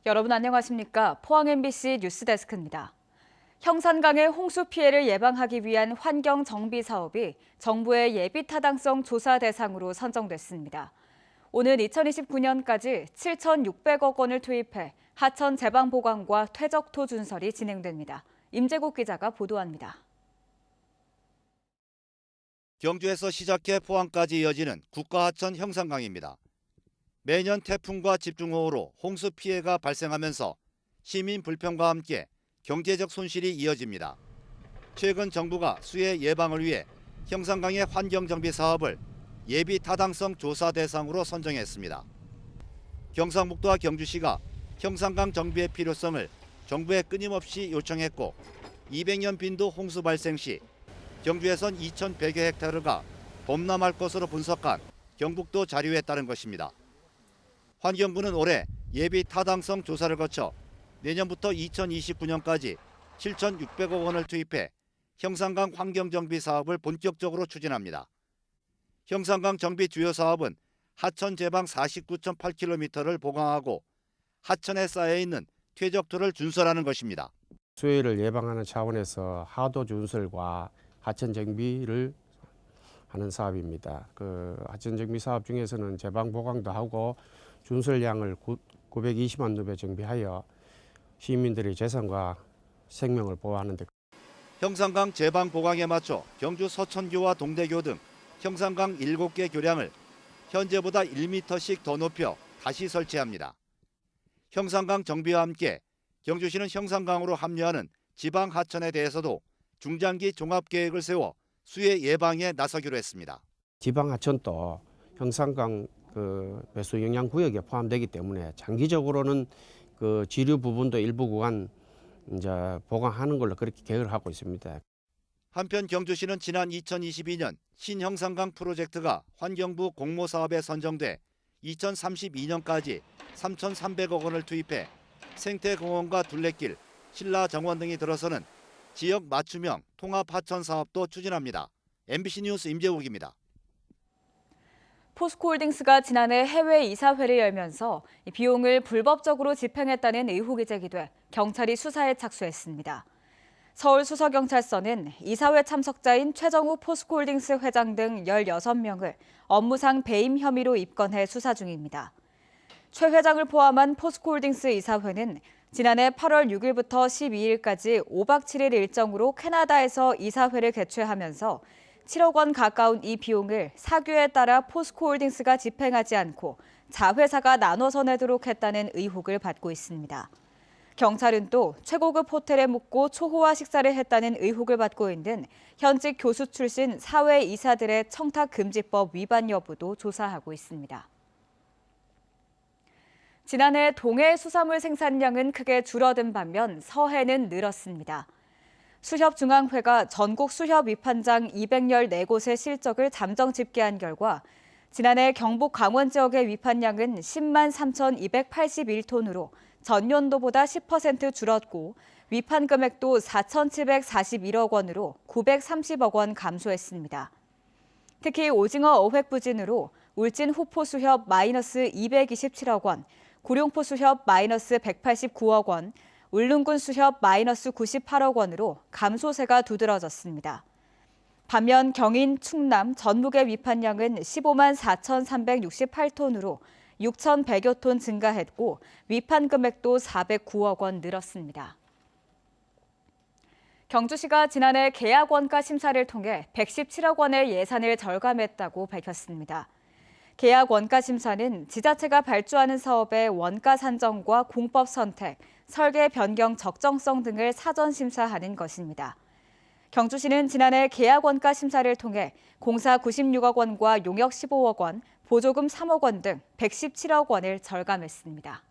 여러분 안녕하십니까? 포항 MBC 뉴스데스크입니다. 형산강의 홍수 피해를 예방하기 위한 환경 정비 사업이 정부의 예비 타당성 조사 대상으로 선정됐습니다. 오는 2029년까지 7,600억 원을 투입해 하천 제방 보강과 퇴적토 준설이 진행됩니다. 임재국 기자가 보도합니다. 경주에서 시작해 포항까지 이어지는 국가하천 형산강입니다. 매년 태풍과 집중호우로 홍수 피해가 발생하면서 시민 불평과 함께 경제적 손실이 이어집니다. 최근 정부가 수해 예방을 위해 형산강의 환경정비 사업을 예비 타당성 조사 대상으로 선정했습니다. 경상북도와 경주시가 형산강 정비의 필요성을 정부에 끊임없이 요청했고 200년 빈도 홍수 발생 시 경주에선 2,100여 헥타르가 범람할 것으로 분석한 경북도 자료에 따른 것입니다. 환경부는 올해 예비 타당성 조사를 거쳐 내년부터 2029년까지 7,600억 원을 투입해 형산강 환경정비 사업을 본격적으로 추진합니다. 형산강 정비 주요 사업은 하천 제방 49.8km를 보강하고 하천에 쌓여있는 퇴적토를 준설하는 것입니다. 수해를 예방하는 차원에서 하도 준설과 하천 정비를 하는 사업입니다. 하천 정비 사업 중에서는 제방 보강도 하고 준설량을 920만 누배 정비하여 시민들의 재산과 생명을 보호하는 데. 형산강 제방 보강에 맞춰 경주 서천교와 동대교 등 형산강 7개 교량을 현재보다 1m씩 더 높여 다시 설치합니다. 형산강 정비와 함께 경주시는 형산강으로 합류하는 지방 하천에 대해서도 중장기 종합계획을 세워 수해 예방에 나서기로 했습니다. 지방 하천도 형산강 배수 영향 구역에 포함되기 때문에 장기적으로는 지류 부분도 일부 구간 이제 보강하는 걸로 그렇게 계획을 하고 있습니다. 한편 경주시는 지난 2022년 신형산강 프로젝트가 환경부 공모사업에 선정돼 2032년까지 3,300억 원을 투입해 생태공원과 둘레길, 신라정원 등이 들어서는 지역 맞춤형 통합하천 사업도 추진합니다. MBC 뉴스 임재욱입니다. 포스코홀딩스가 지난해 해외 이사회를 열면서 비용을 불법적으로 집행했다는 의혹이 제기돼 경찰이 수사에 착수했습니다. 서울수서경찰서는 이사회 참석자인 최정우 포스코홀딩스 회장 등 16명을 업무상 배임 혐의로 입건해 수사 중입니다. 최 회장을 포함한 포스코홀딩스 이사회는 지난해 8월 6일부터 12일까지 5박 7일 일정으로 캐나다에서 이사회를 개최하면서 7억 원 가까운 이 비용을 사규에 따라 포스코홀딩스가 집행하지 않고 자회사가 나눠서 내도록 했다는 의혹을 받고 있습니다. 경찰은 또 최고급 호텔에 묵고 초호화 식사를 했다는 의혹을 받고 있는 현직 교수 출신 사회 이사들의 청탁금지법 위반 여부도 조사하고 있습니다. 지난해 동해 수산물 생산량은 크게 줄어든 반면 서해는 늘었습니다. 수협중앙회가 전국 수협 위판장 214곳의 실적을 잠정 집계한 결과 지난해 경북 강원 지역의 위판량은 10만 3,281톤으로 전년도보다 10% 줄었고 위판 금액도 4,741억 원으로 930억 원 감소했습니다. 특히 오징어 어획 부진으로 울진 후포 수협 마이너스 227억 원, 구룡포 수협 마이너스 189억 원, 울릉군 수협 마이너스 98억 원으로 감소세가 두드러졌습니다. 반면 경인, 충남, 전북의 위판량은 15만 4,368톤으로 6,100여 톤 증가했고 위판 금액도 409억 원 늘었습니다. 경주시가 지난해 계약 원가 심사를 통해 117억 원의 예산을 절감했다고 밝혔습니다. 계약 원가 심사는 지자체가 발주하는 사업의 원가 산정과 공법 선택, 설계 변경 적정성 등을 사전 심사하는 것입니다. 경주시는 지난해 계약 원가 심사를 통해 공사 96억 원과 용역 15억 원, 보조금 3억 원 등 117억 원을 절감했습니다.